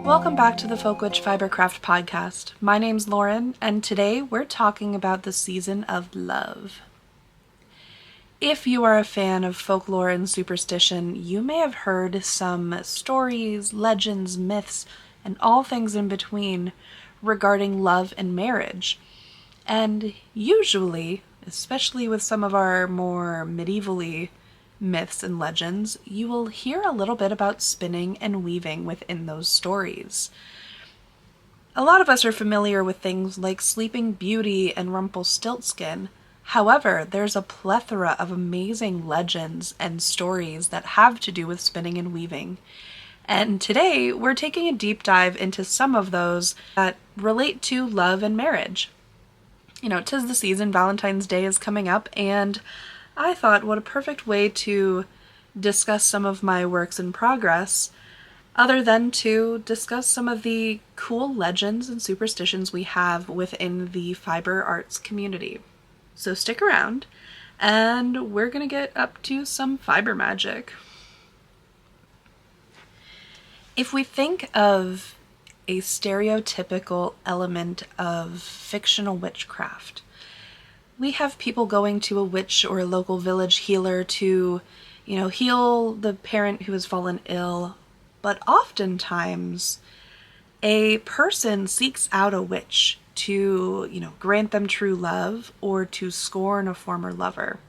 Welcome back to the Folk Witch Fibercraft podcast. My name's Lauren, and today we're talking about the season of love. If you are a fan of folklore and superstition, you may have heard some stories, legends, myths, and all things in between regarding love and marriage. And usually, especially with some of our more medievally myths and legends, you will hear a little bit about spinning and weaving within those stories. A lot of us are familiar with things like Sleeping Beauty and Rumpelstiltskin. However, there's a plethora of amazing legends and stories that have to do with spinning and weaving. And today, we're taking a deep dive into some of those that relate to love and marriage. You know, 'tis the season, Valentine's Day is coming up, and I thought what a perfect way to discuss some of my works in progress, other than to discuss some of the cool legends and superstitions we have within the fiber arts community. So stick around, and we're going to get up to some fiber magic. If we think of a stereotypical element of fictional witchcraft, we have people going to a witch or a local village healer to, heal the parent who has fallen ill. But oftentimes, a person seeks out a witch to, grant them true love or to scorn a former lover.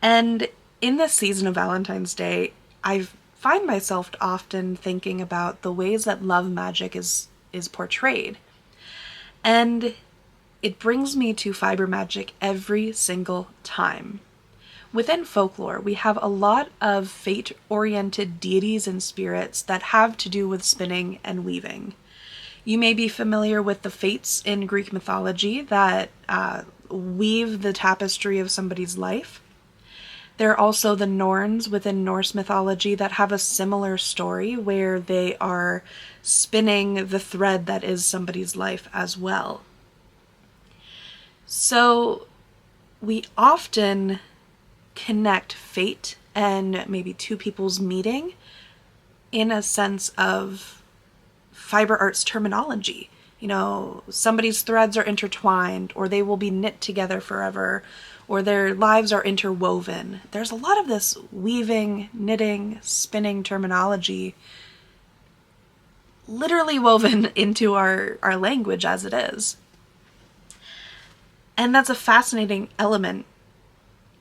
And in this season of Valentine's Day, I find myself often thinking about the ways that love magic is portrayed. And it brings me to fiber magic every single time. Within folklore, we have a lot of fate-oriented deities and spirits that have to do with spinning and weaving. You may be familiar with the Fates in Greek mythology that weave the tapestry of somebody's life. There are also the Norns within Norse mythology that have a similar story where they are spinning the thread that is somebody's life as well. So we often connect fate and maybe two people's meeting in a sense of fiber arts terminology. Somebody's threads are intertwined, or they will be knit together forever, or their lives are interwoven. There's a lot of this weaving, knitting, spinning terminology literally woven into our language as it is. And that's a fascinating element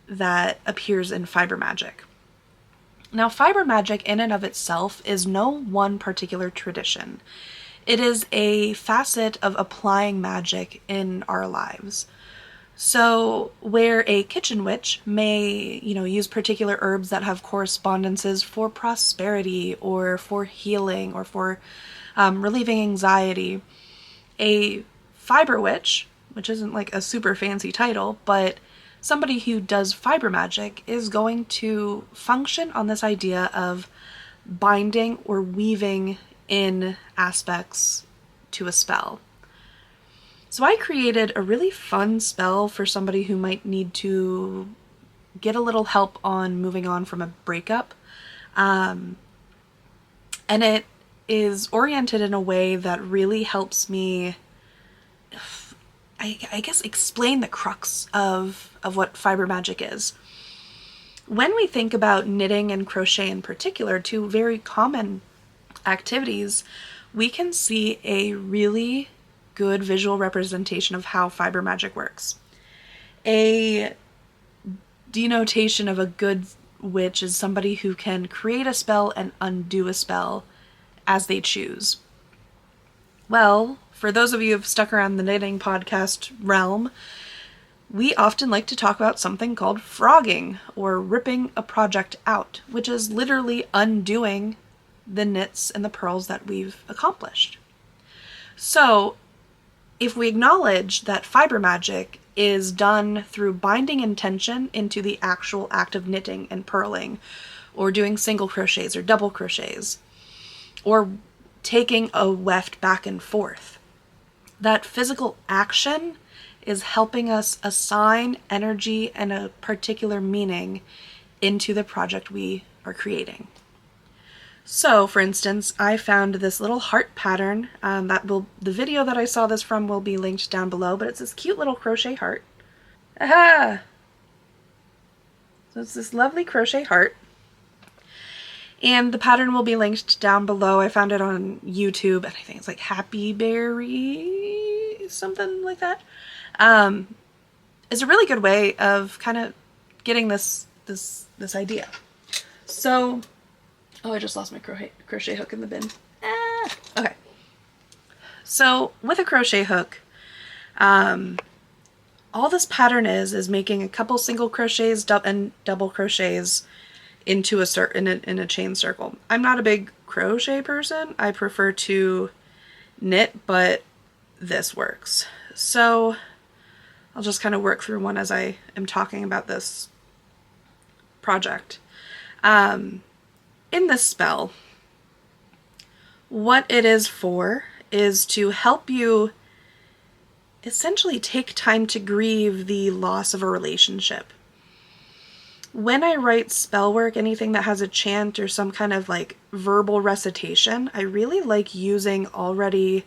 that appears in fiber magic. Now, fiber magic in and of itself is no one particular tradition. It is a facet of applying magic in our lives. So, where a kitchen witch may, use particular herbs that have correspondences for prosperity or for healing or for relieving anxiety, a fiber witch, which isn't like a super fancy title, but somebody who does fiber magic is going to function on this idea of binding or weaving in aspects to a spell. So I created a really fun spell for somebody who might need to get a little help on moving on from a breakup. And it is oriented in a way that really helps me I guess explain the crux of what fiber magic is. When we think about knitting and crochet in particular, two very common activities, we can see a really good visual representation of how fiber magic works. A denotation of a good witch is somebody who can create a spell and undo a spell as they choose. Well, for those of you who have stuck around the knitting podcast realm, we often like to talk about something called frogging, or ripping a project out, which is literally undoing the knits and the purls that we've accomplished. So, if we acknowledge that fiber magic is done through binding intention into the actual act of knitting and purling, or doing single crochets or double crochets, or taking a weft back and forth, that physical action is helping us assign energy and a particular meaning into the project we are creating. So, for instance, I found this little heart pattern. The video that I saw this from will be linked down below, but it's this cute little crochet heart. Aha! So it's this lovely crochet heart. And the pattern will be linked down below. I found it on YouTube, and I think it's like Happy Berry, something like that. It's a really good way of kind of getting this idea. So, oh, I just lost my crochet hook in the bin. Okay. So with a crochet hook, all this pattern is making a couple single crochets and double crochets into in a chain circle. I'm not a big crochet person. I prefer to knit, but this works. So I'll just kind of work through one as I am talking about this project. In this spell, what it is for is to help you essentially take time to grieve the loss of a relationship. When I write spell work, anything that has a chant or some kind of like verbal recitation, I really like using already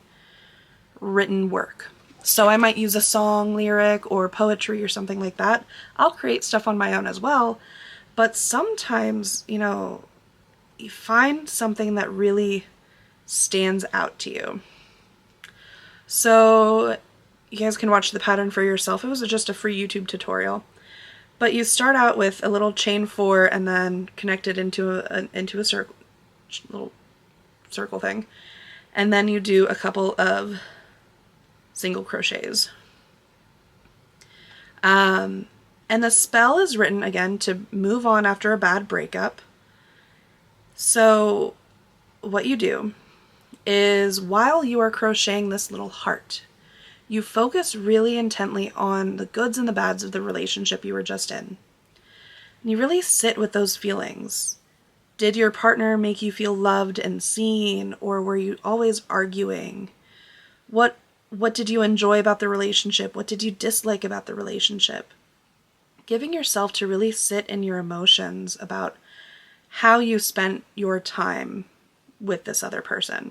written work. So I might use a song, lyric, or poetry or something like that. I'll create stuff on my own as well, but sometimes, you know, you find something that really stands out to you. So you guys can watch the pattern for yourself. It was just a free YouTube tutorial. But you start out with a little chain 4 and then connect it into a circle, little circle thing. And then you do a couple of single crochets. And the spell is written, again, to move on after a bad breakup. So what you do is, while you are crocheting this little heart, you focus really intently on the goods and the bads of the relationship you were just in. And you really sit with those feelings. Did your partner make you feel loved and seen, or were you always arguing? What did you enjoy about the relationship? What did you dislike about the relationship? Giving yourself to really sit in your emotions about how you spent your time with this other person.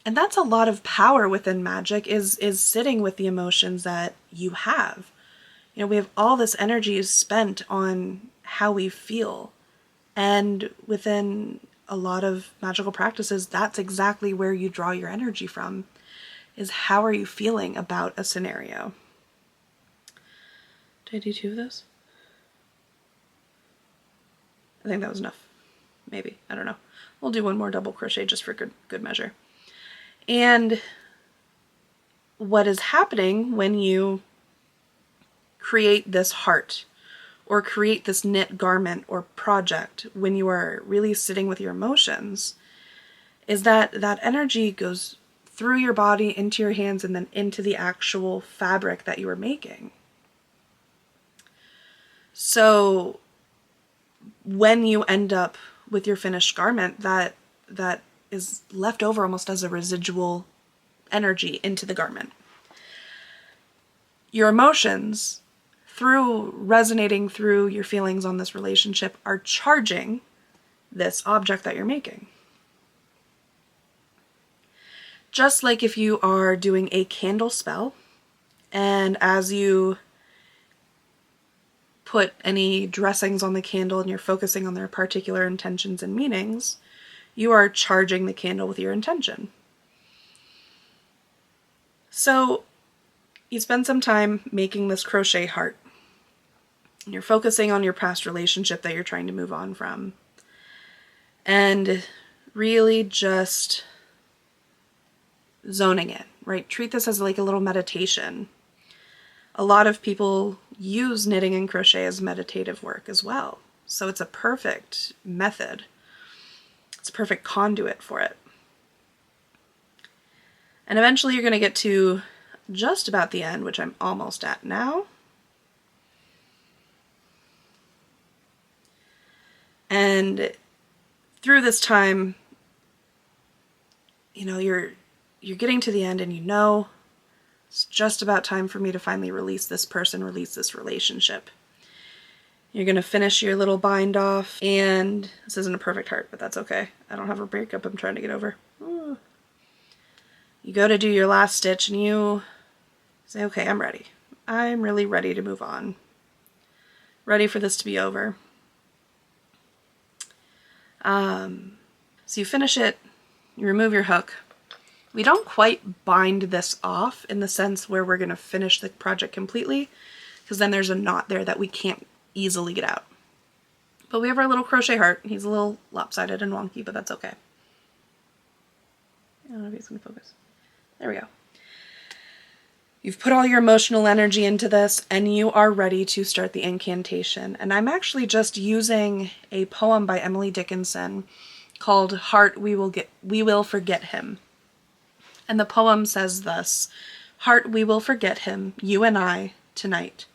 And that's a lot of power within magic, is sitting with the emotions that you have. You know, we have all this energy is spent on how we feel. And within a lot of magical practices, that's exactly where you draw your energy from, is how are you feeling about a scenario. Did I do 2 of those? I think that was enough. Maybe. I don't know. We'll do 1 more double crochet just for good measure. And what is happening when you create this heart or create this knit garment or project, when you are really sitting with your emotions, is that that energy goes through your body, into your hands, and then into the actual fabric that you are making. So when you end up with your finished garment, that is left over almost as a residual energy into the garment. Your emotions, through resonating through your feelings on this relationship, are charging this object that you're making. Just like if you are doing a candle spell, and as you put any dressings on the candle and you're focusing on their particular intentions and meanings, you are charging the candle with your intention. So you spend some time making this crochet heart. And you're focusing on your past relationship that you're trying to move on from. And really just zoning in, right? Treat this as like a little meditation. A lot of people use knitting and crochet as meditative work as well. So it's a perfect method. It's a perfect conduit for it. And eventually you're going to get to just about the end, which I'm almost at now. And through this time, you know, you're getting to the end, and you know it's just about time for me to finally release this person, release this relationship. You're going to finish your little bind off, and this isn't a perfect heart, but that's okay. I don't have a breakup I'm trying to get over. Ooh. You go to do your last stitch and you say, okay, I'm ready. I'm really ready to move on. Ready for this to be over. So you finish it, you remove your hook. We don't quite bind this off in the sense where we're going to finish the project completely, because then there's a knot there that we can't easily get out. But we have our little crochet heart. He's a little lopsided and wonky, but that's okay. I don't know if he's going to focus. There we go. You've put all your emotional energy into this, and you are ready to start the incantation. And I'm actually just using a poem by Emily Dickinson called Heart, We Will Forget Him. And the poem says thus: Heart, we will forget him, you and I, tonight.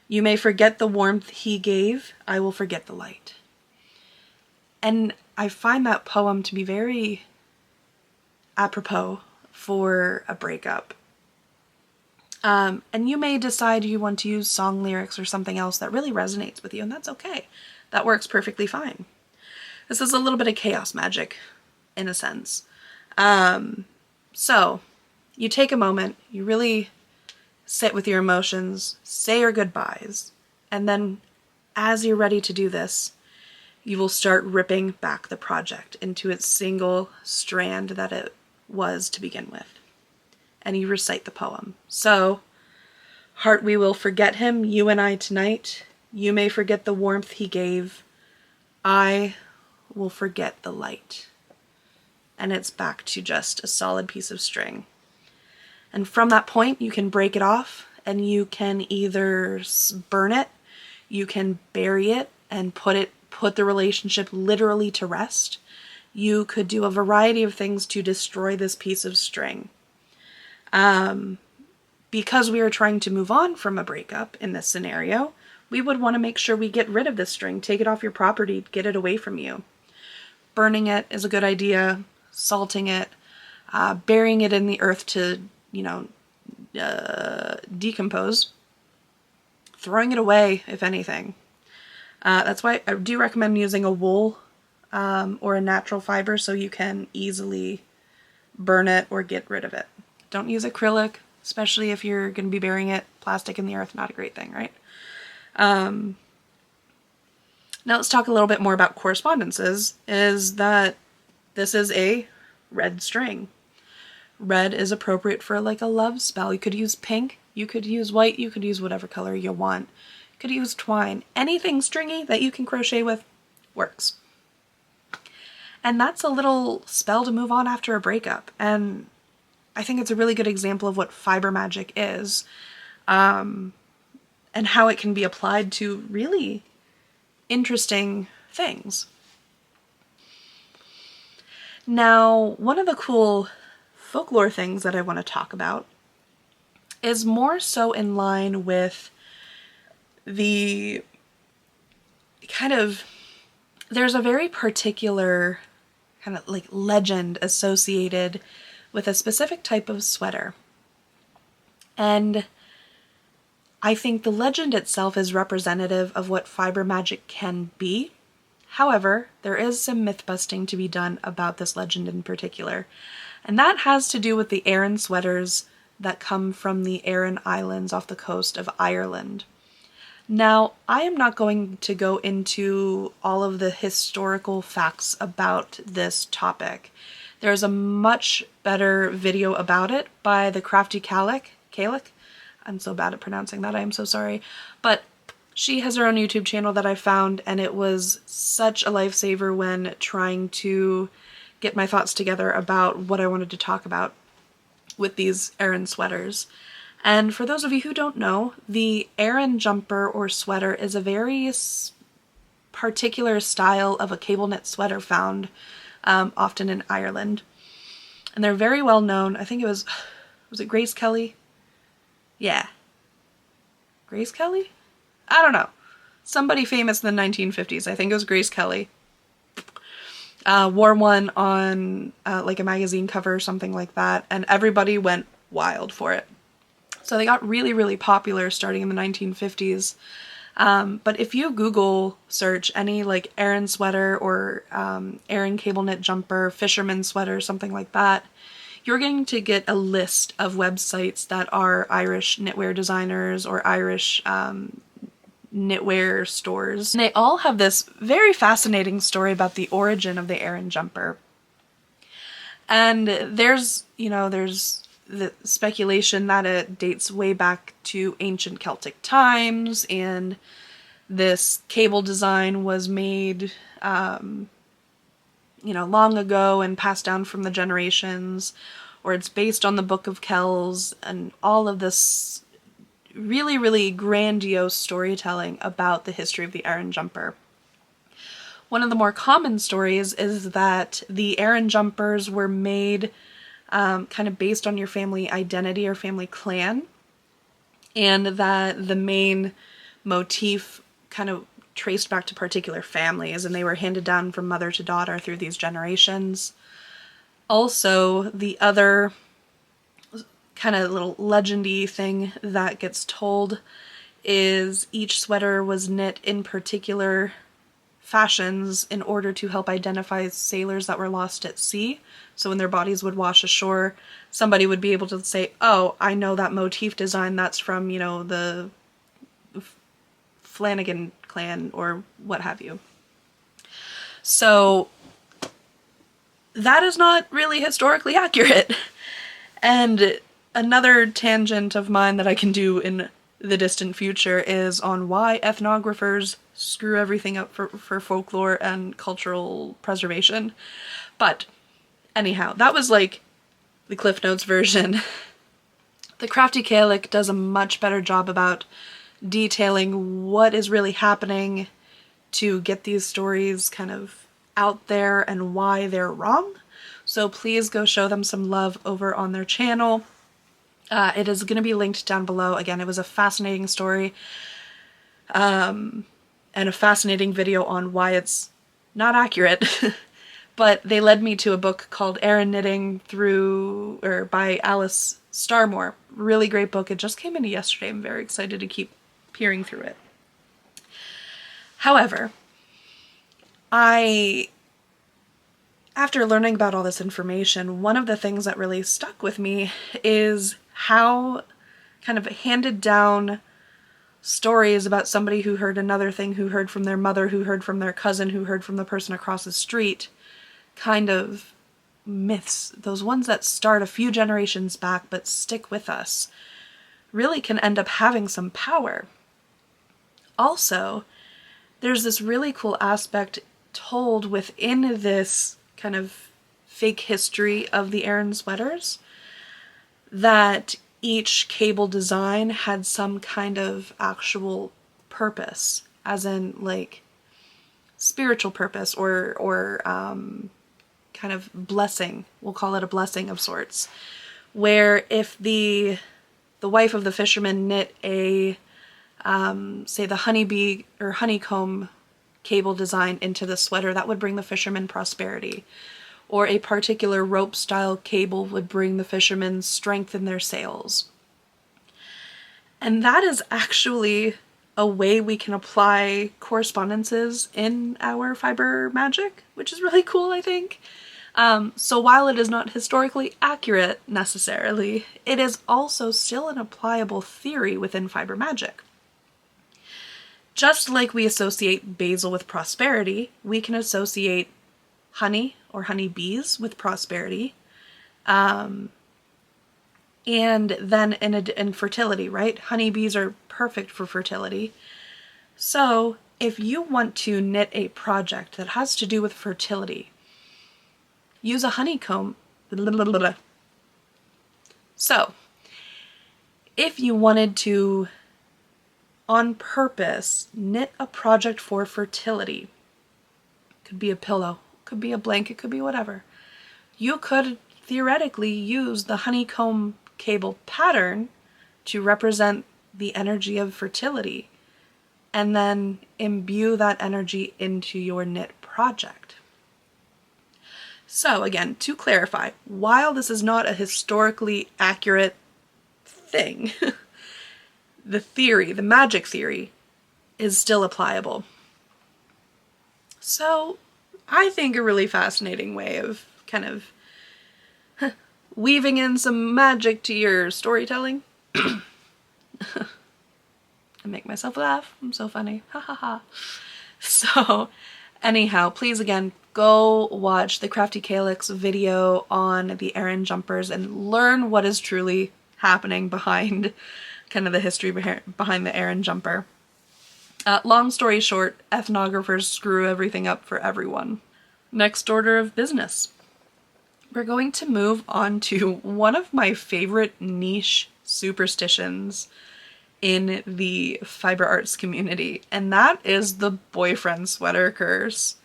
You may forget the warmth he gave, I will forget the light. And I find that poem to be very apropos for a breakup. And you may decide you want to use song lyrics or something else that really resonates with you, and that's okay. That works perfectly fine. This is a little bit of chaos magic, in a sense. So, you take a moment, you really sit with your emotions, say your goodbyes, and then as you're ready to do this, you will start ripping back the project into its single strand that it was to begin with. And you recite the poem. So, heart, we will forget him, you and I tonight. You may forget the warmth he gave. I will forget the light. And it's back to just a solid piece of string. And from that point, you can break it off, and you can either burn it, you can bury it, and put the relationship literally to rest. You could do a variety of things to destroy this piece of string. Because we are trying to move on from a breakup in this scenario, we would want to make sure we get rid of this string, take it off your property, get it away from you. Burning it is a good idea, salting it, burying it in the earth to, decompose, throwing it away, if anything. That's why I do recommend using a wool or a natural fiber so you can easily burn it or get rid of it. Don't use acrylic, especially if you're going to be burying it. Plastic in the earth, not a great thing, right? Now let's talk a little bit more about correspondences, is that this is a red string. Red is appropriate for like a love spell. You could use pink, you could use white, you could use whatever color you want. You could use twine. Anything stringy that you can crochet with works. And that's a little spell to move on after a breakup. And I think it's a really good example of what fiber magic is, and how it can be applied to really interesting things. Now, one of the cool folklore things that I want to talk about is more so in line with the there's a very particular kind of like legend associated with a specific type of sweater. And I think the legend itself is representative of what fiber magic can be. However, there is some myth busting to be done about this legend in particular. And that has to do with the Aran sweaters that come from the Aran Islands off the coast of Ireland. Now, I am not going to go into all of the historical facts about this topic. There's a much better video about it by the Crafty Calic. I'm so bad at pronouncing that, I am so sorry. But she has her own YouTube channel that I found, and it was such a lifesaver when trying to get my thoughts together about what I wanted to talk about with these Aran sweaters. And for those of you who don't know, the Aran jumper or sweater is a very particular style of a cable knit sweater found often in Ireland. And they're very well known. I think was it Grace Kelly? Yeah. Grace Kelly? I don't know. Somebody famous in the 1950s. I think it was Grace Kelly. Wore one on like a magazine cover or something like that, and everybody went wild for it. So they got really, really popular starting in the 1950s. But if you Google search any like Aran sweater or Aran cable knit jumper, Fisherman sweater, something like that, you're going to get a list of websites that are Irish knitwear designers or Irish knitwear stores. And they all have this very fascinating story about the origin of the Aran jumper. And there's the speculation that it dates way back to ancient Celtic times, and this cable design was made, long ago and passed down from the generations, or it's based on the Book of Kells, and all of this really, really grandiose storytelling about the history of the Aran jumper. One of the more common stories is that the Aran jumpers were made kind of based on your family identity or family clan, and that the main motif kind of traced back to particular families, and they were handed down from mother to daughter through these generations. Also, the other kind of little legendy thing that gets told is each sweater was knit in particular fashions in order to help identify sailors that were lost at sea. So when their bodies would wash ashore, somebody would be able to say, oh, I know that motif design, that's from, the Flanagan clan or what have you. So that is not really historically accurate. And another tangent of mine that I can do in the distant future is on why ethnographers screw everything up for folklore and cultural preservation. But anyhow, that was like the Cliff Notes version. The Crafty Gaelic does a much better job about detailing what is really happening to get these stories kind of out there and why they're wrong. So please go show them some love over on their channel. It is going to be linked down below. Again, it was a fascinating story and a fascinating video on why it's not accurate. But they led me to a book called Aran Knitting by Alice Starmore. Really great book. It just came in yesterday. I'm very excited to keep peering through it. However, after learning about all this information, one of the things that really stuck with me is how kind of handed down stories about somebody who heard another thing, who heard from their mother, who heard from their cousin, who heard from the person across the street, kind of myths, those ones that start a few generations back but stick with us, really can end up having some power. Also, there's this really cool aspect told within this kind of fake history of the Aran sweaters, that each cable design had some kind of actual purpose, as in like spiritual purpose or kind of blessing. We'll call it a blessing of sorts. Where if the wife of the fisherman knit a say the honeybee or honeycomb cable design into the sweater, that would bring the fisherman prosperity. Or a particular rope style cable would bring the fishermen strength in their sails. And that is actually a way we can apply correspondences in our fiber magic, which is really cool, I think. So while it is not historically accurate necessarily, it is also still an applicable theory within fiber magic. Just like we associate basil with prosperity, we can associate honey or honeybees with prosperity, and then in fertility, right? Honeybees are perfect for fertility. So if you want to knit a project that has to do with fertility, use a honeycomb. So if you wanted to, on purpose, knit a project for fertility, could be a pillow, could be a blanket, could be whatever, you could theoretically use the honeycomb cable pattern to represent the energy of fertility and then imbue that energy into your knit project. So again, to clarify, while this is not a historically accurate thing, the theory, the magic theory, is still applicable. So I think a really fascinating way of kind of weaving in some magic to your storytelling. I make myself laugh. I'm so funny. Ha ha ha. So anyhow, please again, go watch the Crafty Calyx video on the Aran jumpers and learn what is truly happening behind kind of the history behind the Aran jumper. Long story short, ethnographers screw everything up for everyone. Next order of business. We're going to move on to one of my favorite niche superstitions in the fiber arts community, and that is the boyfriend sweater curse.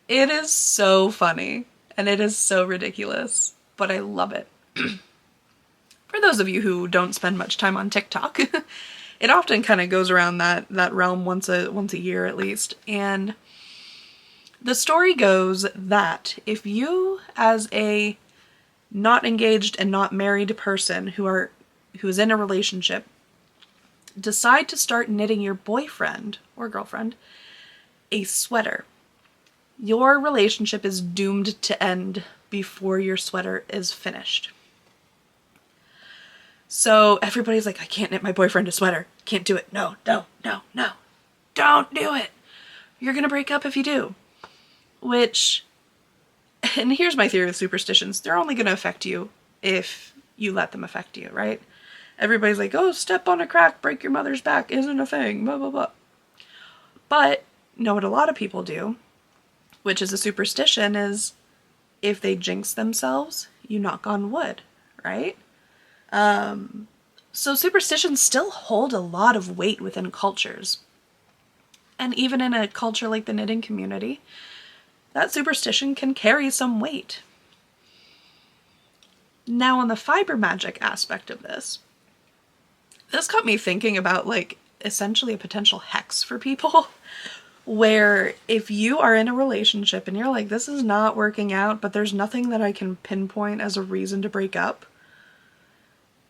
It is so funny, and it is so ridiculous, but I love it. For those of you who don't spend much time on TikTok, it often kind of goes around that realm once a year at least, and the story goes that if you, as a not engaged and not married person who is in a relationship, decide to start knitting your boyfriend or girlfriend a sweater, your relationship is doomed to end before your sweater is finished. So everybody's like, I can't knit my boyfriend a sweater. Can't do it. No, no, no, no. Don't do it. You're gonna break up if you do. Which, and here's my theory with superstitions, they're only going to affect you if you let them affect you, right? Everybody's like, oh, step on a crack, break your mother's back isn't a thing, blah, blah, blah. But, know what a lot of people do, which is a superstition, is if they jinx themselves, you knock on wood, right? So superstitions still hold a lot of weight within cultures. And even in a culture like the knitting community, that superstition can carry some weight. Now, on the fiber magic aspect of this got me thinking about, like, essentially a potential hex for people, where if you are in a relationship and you're like, this is not working out, but there's nothing that I can pinpoint as a reason to break up,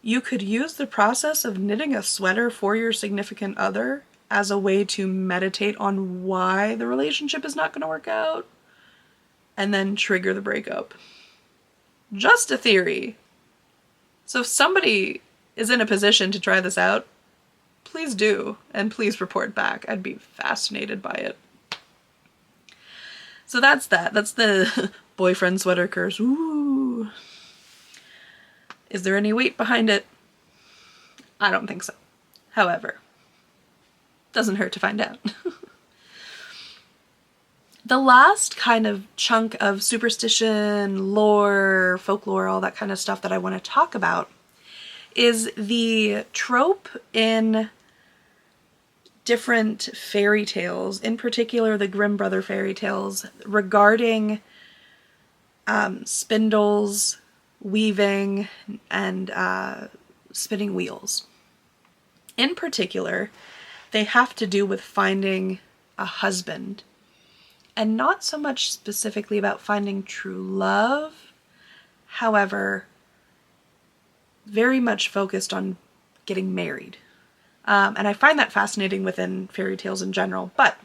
you could use the process of knitting a sweater for your significant other as a way to meditate on why the relationship is not going to work out, and then trigger the breakup. Just a theory. So if somebody is in a position to try this out, please do, and please report back. I'd be fascinated by it. So that's that. That's the boyfriend sweater curse. Ooh. Is there any weight behind it? I don't think so. However, doesn't hurt to find out. The last kind of chunk of superstition, lore, folklore, all that kind of stuff that I want to talk about is the trope in different fairy tales, in particular the Grimm brother fairy tales, regarding spindles, weaving, and spinning wheels. In particular, they have to do with finding a husband. And not so much specifically about finding true love, however, very much focused on getting married. And I find that fascinating within fairy tales in general, but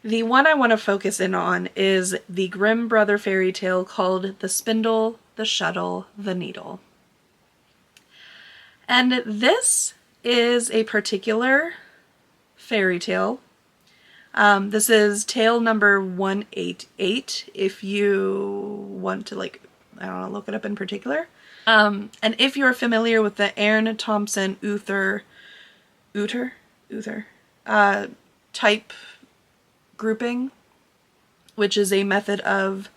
the one I want to focus in on is the Grimm brother fairy tale called The Spindle, the Shuttle, the Needle. And this is a particular fairy tale. This is tale number 188, if you want to, like, I don't know, look it up in particular. And if you're familiar with the Aaron Thompson Uther type grouping, which is a method of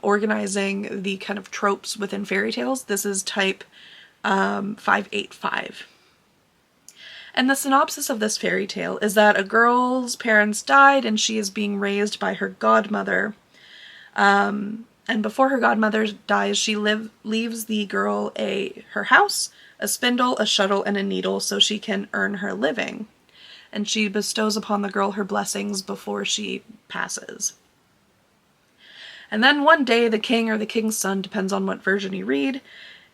organizing the kind of tropes within fairy tales, this is type 585. And the synopsis of this fairy tale is that a girl's parents died and she is being raised by her godmother. And before her godmother dies, she leaves the girl her house, a spindle, a shuttle, and a needle so she can earn her living. And she bestows upon the girl her blessings before she passes. And then one day the king or the king's son, depends on what version you read,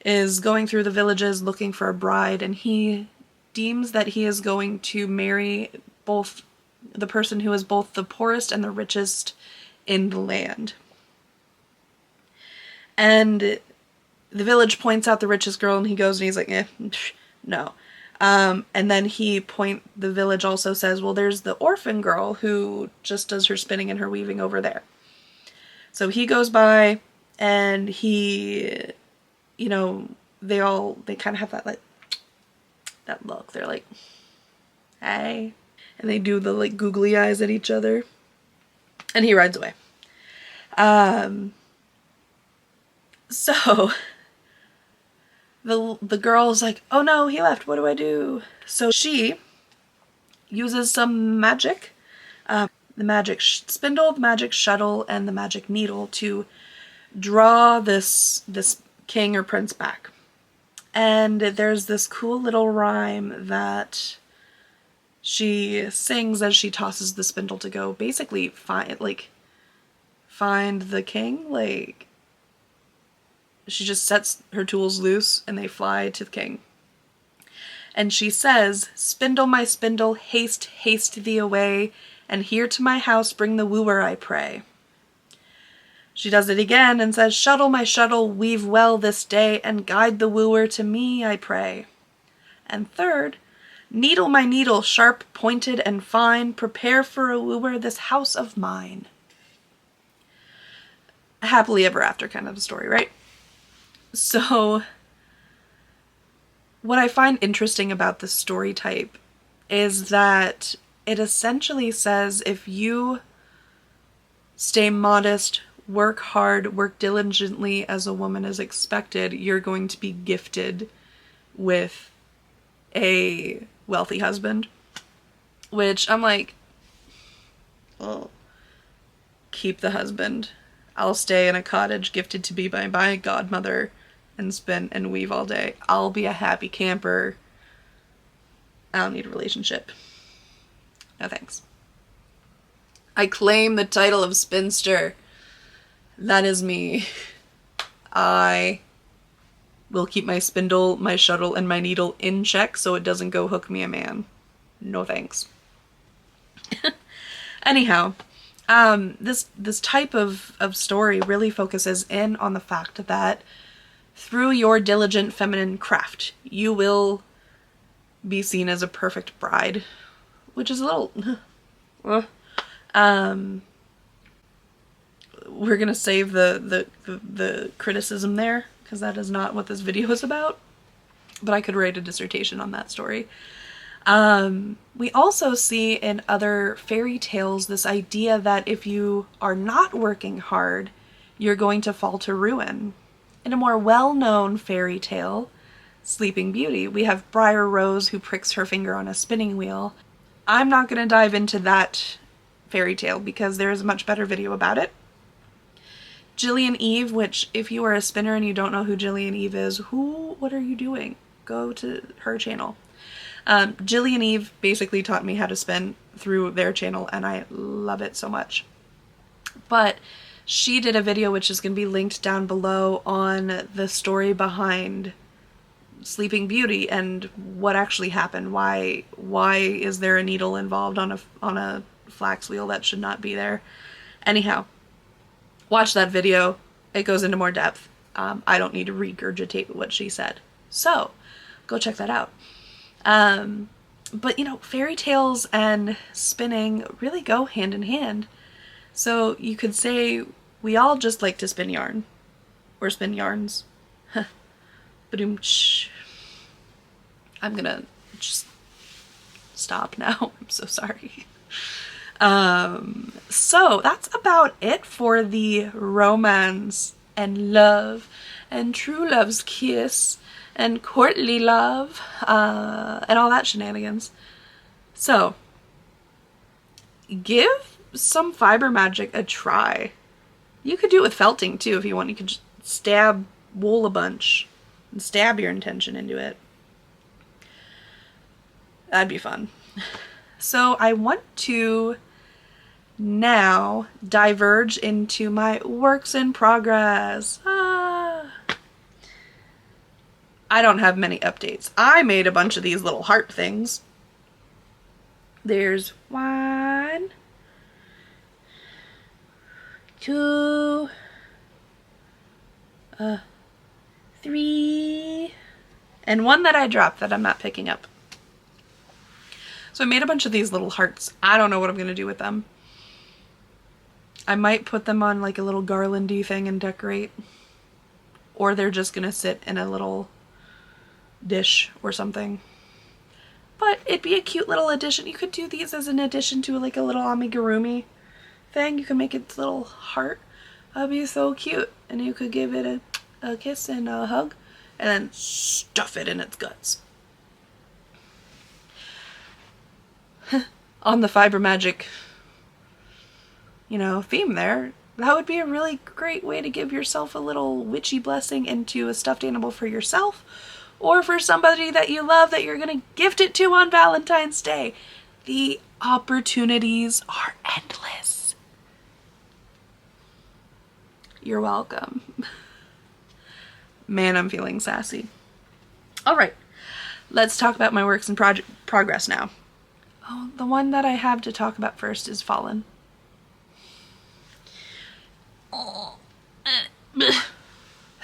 is going through the villages looking for a bride, and he deems that he is going to marry both the person who is both the poorest and the richest in the land. And the village points out the richest girl, and he goes and he's like, no. And then the village also says, well, there's the orphan girl who just does her spinning and her weaving over there. So he goes by, and he, you know, they kind of have that, like, that look. They're like, hey. And they do the, like, googly eyes at each other. And he rides away. So the girl's like, oh no, he left, what do I do? So she uses some magic, the magic spindle, the magic shuttle, and the magic needle to draw this king or prince back. And there's this cool little rhyme that she sings as she tosses the spindle to go basically find the king. Like, she just sets her tools loose and they fly to the king. And she says, spindle, my spindle, haste, haste thee away, and here to my house bring the wooer, I pray. She does it again and says, shuttle, my shuttle, weave well this day, and guide the wooer to me, I pray. And third, needle, my needle, sharp, pointed, and fine, prepare for a wooer this house of mine. A happily ever after kind of a story, right? So, what I find interesting about this story type is that it essentially says if you stay modest, work hard, work diligently as a woman is expected, you're going to be gifted with a wealthy husband. Which I'm like, oh, keep the husband. I'll stay in a cottage gifted to be by my godmother and spin and weave all day. I'll be a happy camper. I don't need a relationship. No thanks. I claim the title of spinster. That is me. I will keep my spindle, my shuttle, and my needle in check so it doesn't go hook me a man. No thanks. Anyhow, this type of story really focuses in on the fact that through your diligent feminine craft, you will be seen as a perfect bride, which is a little... we're gonna save the criticism there, because that is not what this video is about, but I could write a dissertation on that story. We also see in other fairy tales this idea that if you are not working hard, you're going to fall to ruin. In a more well-known fairy tale, Sleeping Beauty, we have Briar Rose who pricks her finger on a spinning wheel. I'm not going to dive into that fairy tale because there is a much better video about it. Gillian Eve, which if you are a spinner and you don't know who Gillian Eve is, what are you doing? Go to her channel. Gillian Eve basically taught me how to spin through their channel, and I love it so much. But she did a video which is going to be linked down below on the story behind Sleeping Beauty and what actually happened. Why is there a needle involved on a flax wheel that should not be there? Anyhow, watch that video. It goes into more depth. I don't need to regurgitate what she said. So, go check that out. But you know, fairy tales and spinning really go hand in hand. So you could say we all just like to spin yarn. Or spin yarns. Ba-doom-tsh. I'm gonna just stop now. I'm so sorry. So that's about it for the romance and love and true love's kiss and courtly love, and all that shenanigans. So, give some fiber magic a try. You could do it with felting too if you want. You could just stab wool a bunch and stab your intention into it. That'd be fun. So I want to now diverge into my works in progress. I don't have many updates. I made a bunch of these little heart things. There's 1, 2, 3, and 1 that I dropped that I'm not picking up. So I made a bunch of these little hearts. I don't know what I'm going to do with them. I might put them on like a little garlandy thing and decorate. Or they're just going to sit in a little dish or something. But it'd be a cute little addition. You could do these as an addition to like a little amigurumi thing. You can make its little heart. That'd be so cute. And you could give it a kiss and a hug. And then stuff it in its guts. On the fiber magic, theme there, that would be a really great way to give yourself a little witchy blessing into a stuffed animal for yourself or for somebody that you love that you're going to gift it to on Valentine's Day. The opportunities are endless. You're welcome. Man, I'm feeling sassy. All right, let's talk about my works in progress now. Oh, the one that I have to talk about first is Fallen.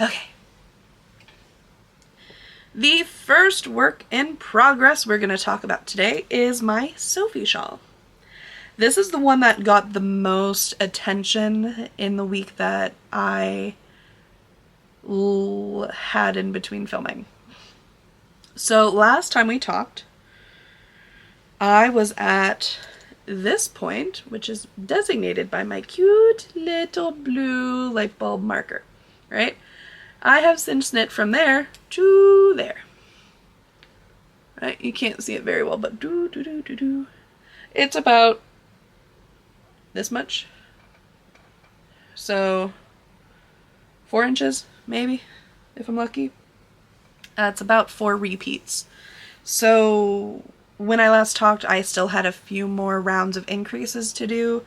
Okay. The first work in progress we're going to talk about today is my Sophie shawl. This is the one that got the most attention in the week that I had in between filming. So last time we talked, I was at this point, which is designated by my cute little blue light bulb marker, right? I have since knit from there to there. Right? You can't see it very well, but it's about this much. So 4 inches, maybe, if I'm lucky. It's about 4 repeats. So when I last talked, I still had a few more rounds of increases to do,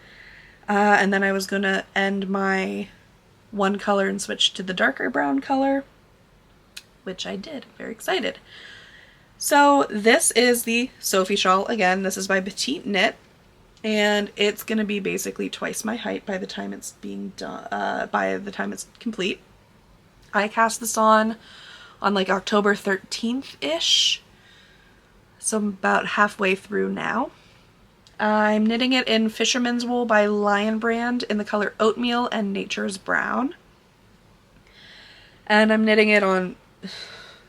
and then I was going to end my one color and switch to the darker brown color, which I did. Very excited. So this is the Sophie shawl. Again, this is by Petite Knit, and it's going to be basically twice my height by the time it's being done, by the time it's complete. I cast this on like October 13th-ish. So I'm about halfway through now. I'm knitting it in Fisherman's wool by Lion Brand in the color Oatmeal and Nature's Brown. And I'm knitting it on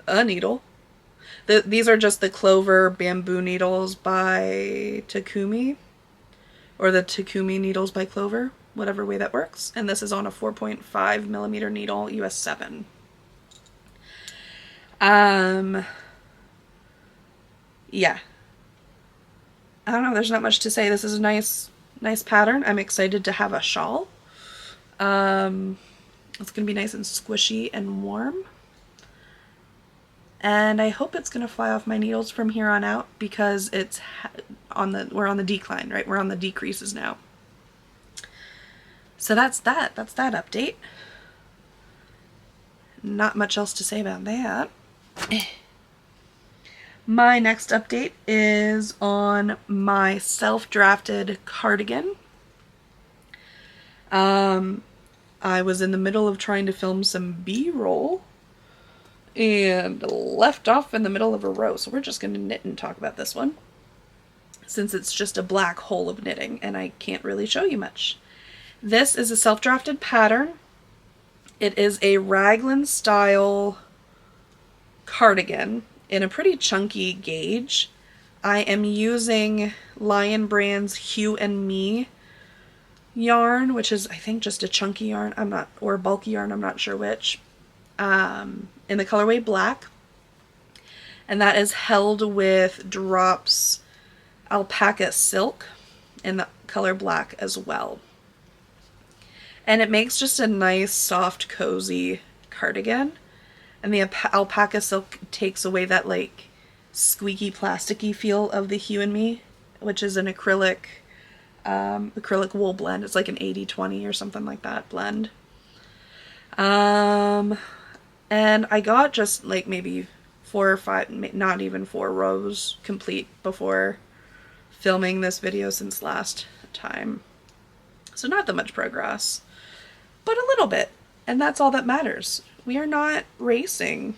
a needle. These are just the Clover bamboo needles by Takumi. Or the Takumi needles by Clover, whatever way that works. And this is on a 4.5 millimeter needle, US 7. Yeah. I don't know, there's not much to say. This is a nice pattern. I'm excited to have a shawl. It's going to be nice and squishy and warm. And I hope it's going to fly off my needles from here on out because it's we're on the decline, right? We're on the decreases now. So that's that. That's that update. Not much else to say about that. My next update is on my self-drafted cardigan. I was in the middle of trying to film some B-roll and left off in the middle of a row. So we're just going to knit and talk about this one, since it's just a black hole of knitting and I can't really show you much. This is a self-drafted pattern. It is a Raglan style cardigan in a pretty chunky gauge. I am using Lion Brand's Hue and Me yarn, which is I think just a chunky yarn, or bulky yarn, I'm not sure which, in the colorway black, and that is held with Drops Alpaca Silk in the color black as well. And it makes just a nice, soft, cozy cardigan. And the alpaca silk takes away that like squeaky, plasticky feel of the Hue and Me, which is an acrylic wool blend. It's like an 80-20 or something like that blend. And I got just like maybe 4 or 5, not even 4 rows complete before filming this video since last time. So not that much progress, but a little bit. And that's all that matters. We are not racing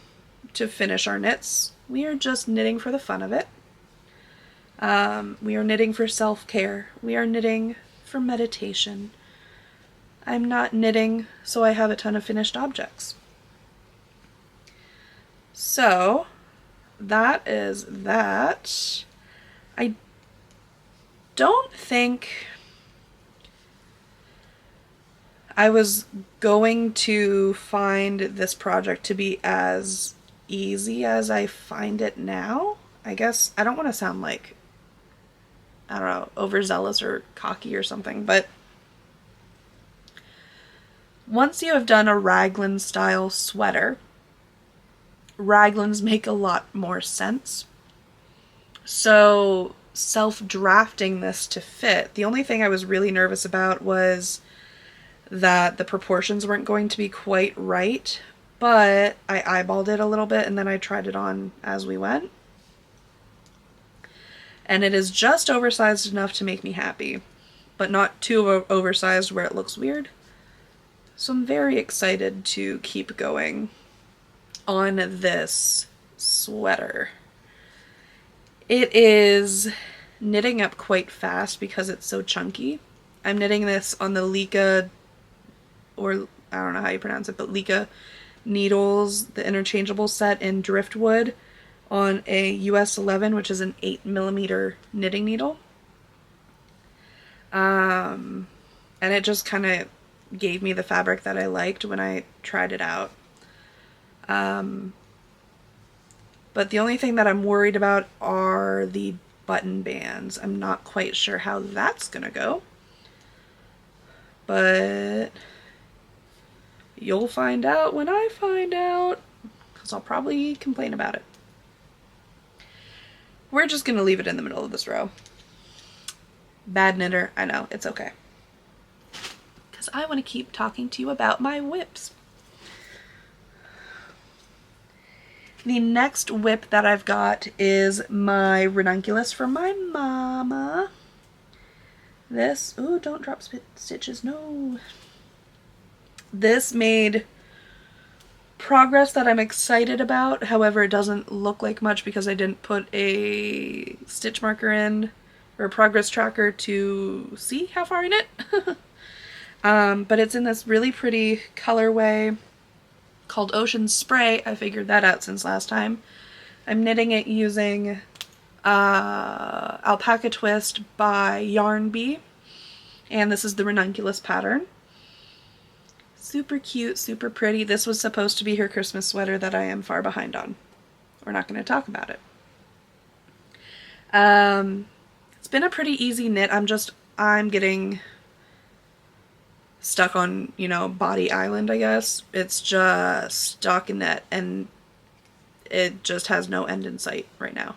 to finish our knits. We are just knitting for the fun of it. We are knitting for self-care. We are knitting for meditation. I'm not knitting so I have a ton of finished objects. So that is that. I don't think I was going to find this project to be as easy as I find it now. I guess I don't want to sound like, I don't know, overzealous or cocky or something, but once you have done a Raglan style sweater, Raglans make a lot more sense. So self-drafting this to fit, the only thing I was really nervous about was that the proportions weren't going to be quite right, but I eyeballed it a little bit and then I tried it on as we went. And it is just oversized enough to make me happy, but not too oversized where it looks weird. So I'm very excited to keep going on this sweater. It is knitting up quite fast because it's so chunky. I'm knitting this on the Leica, or I don't know how you pronounce it, but Leica needles, the interchangeable set in driftwood, on a US 11, which is an 8mm knitting needle. And it just kind of gave me the fabric that I liked when I tried it out. But the only thing that I'm worried about are the button bands. I'm not quite sure how that's gonna go, but you'll find out when I find out, because I'll probably complain about it. We're just gonna leave it in the middle of this row. Bad knitter, I know, it's okay. Because I want to keep talking to you about my whips. The next whip that I've got is my Ranunculus from my mama. This, ooh, don't drop stitches, no. This made progress that I'm excited about. However, it doesn't look like much because I didn't put a stitch marker in, or a progress tracker to see how far I knit. But it's in this really pretty colorway called Ocean Spray. I figured that out since last time. I'm knitting it using Alpaca Twist by Yarn Bee, and this is the Ranunculus pattern. Super cute, super pretty. This was supposed to be her Christmas sweater that I am far behind on. We're not going to talk about it. It's been a pretty easy knit. I'm getting stuck on, you know, Body Island, I guess. It's just stockinette, and it just has no end in sight right now.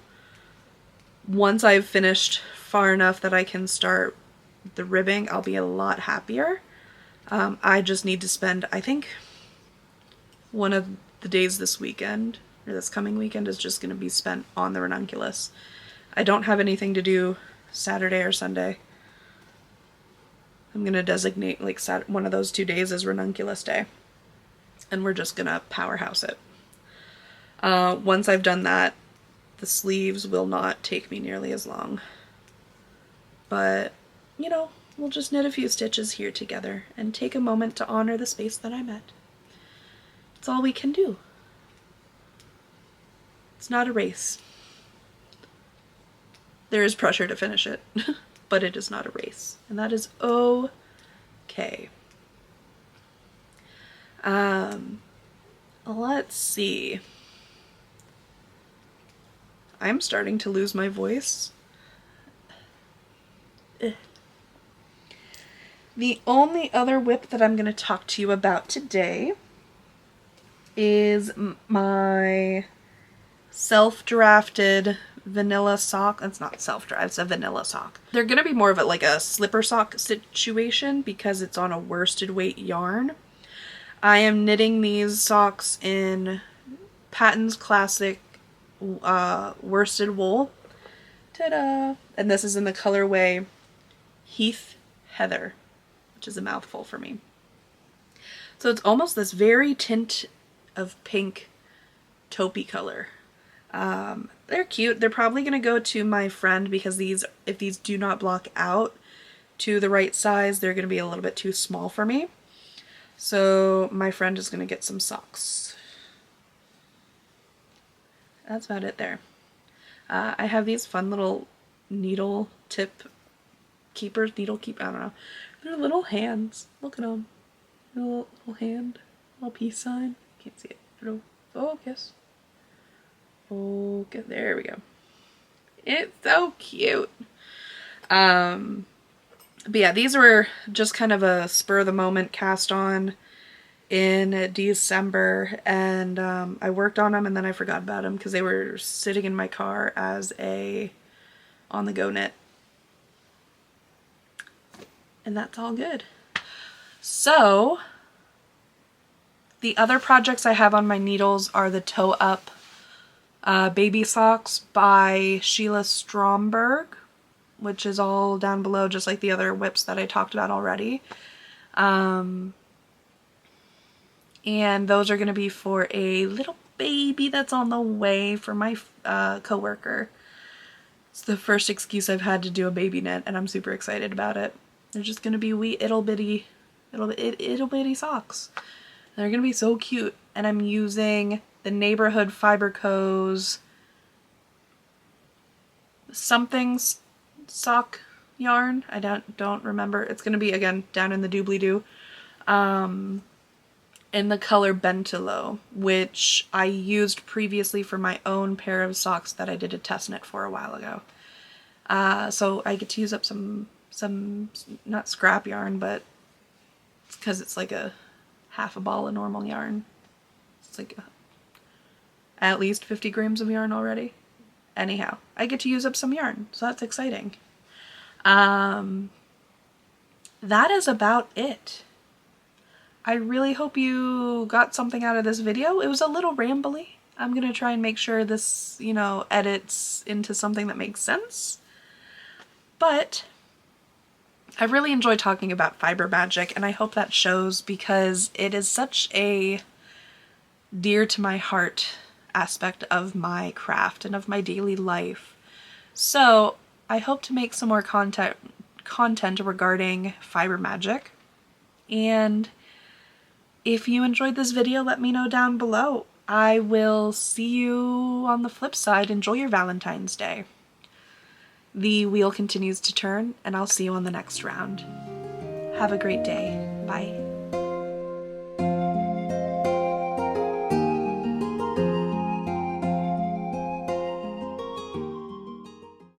Once I've finished far enough that I can start the ribbing, I'll be a lot happier. I just need to spend, I think, one of the days this weekend, or this coming weekend, is just going to be spent on the Ranunculus. I don't have anything to do Saturday or Sunday. I'm going to designate like one of those 2 days as Ranunculus Day, and we're just going to powerhouse it. Once I've done that, the sleeves will not take me nearly as long. But, you know, we'll just knit a few stitches here together and take a moment to honor the space that I'm at. It's all we can do. It's not a race. There is pressure to finish it, but it is not a race, and that is okay. Let's see. I'm starting to lose my voice. The only other whip that I'm going to talk to you about today is my self-drafted vanilla sock. It's not self-drafted, it's a vanilla sock. They're going to be more of like a slipper sock situation because it's on a worsted weight yarn. I am knitting these socks in Patons Classic worsted wool. Ta-da! And this is in the colorway Heath Heather, which is a mouthful for me. So it's almost this very tint of pink taupey color. They're cute. They're probably going to go to my friend because if these do not block out to the right size, they're going to be a little bit too small for me. So my friend is going to get some socks. That's about it there. I have these fun little needle keepers, I don't know. They're little hands. Look at them. Little hand, little peace sign. Can't see it. Focus. Okay, there we go. It's so cute. But yeah, these were just kind of a spur of the moment cast on in December, and I worked on them and then I forgot about them because they were sitting in my car as a on-the-go knit. And that's all good. So, the other projects I have on my needles are the Toe Up baby socks by Sheila Stomberg, which is all down below, just like the other whips that I talked about already. And those are going to be for a little baby that's on the way for my coworker. It's the first excuse I've had to do a baby knit, and I'm super excited about it. They're just going to be wee ittle bitty socks. They're going to be so cute. And I'm using the Neighborhood Fiber Co.'s something sock yarn. I don't remember. It's going to be, again, down in the doobly-doo. In the color Bentalou, which I used previously for my own pair of socks that I did a test knit for a while ago. So I get to use up some not scrap yarn, but it's because it's like a half a ball of normal yarn. It's like at least 50 grams of yarn already. Anyhow, I get to use up some yarn, so that's exciting. That is about it. I really hope you got something out of this video. It was a little rambly. I'm going to try and make sure this, edits into something that makes sense. But I really enjoy talking about fiber magic, and I hope that shows because it is such a dear to my heart aspect of my craft and of my daily life. So I hope to make some more content regarding fiber magic. And if you enjoyed this video, let me know down below. I will see you on the flip side. Enjoy your Valentine's Day. The wheel continues to turn, and I'll see you on the next round. Have a great day. Bye.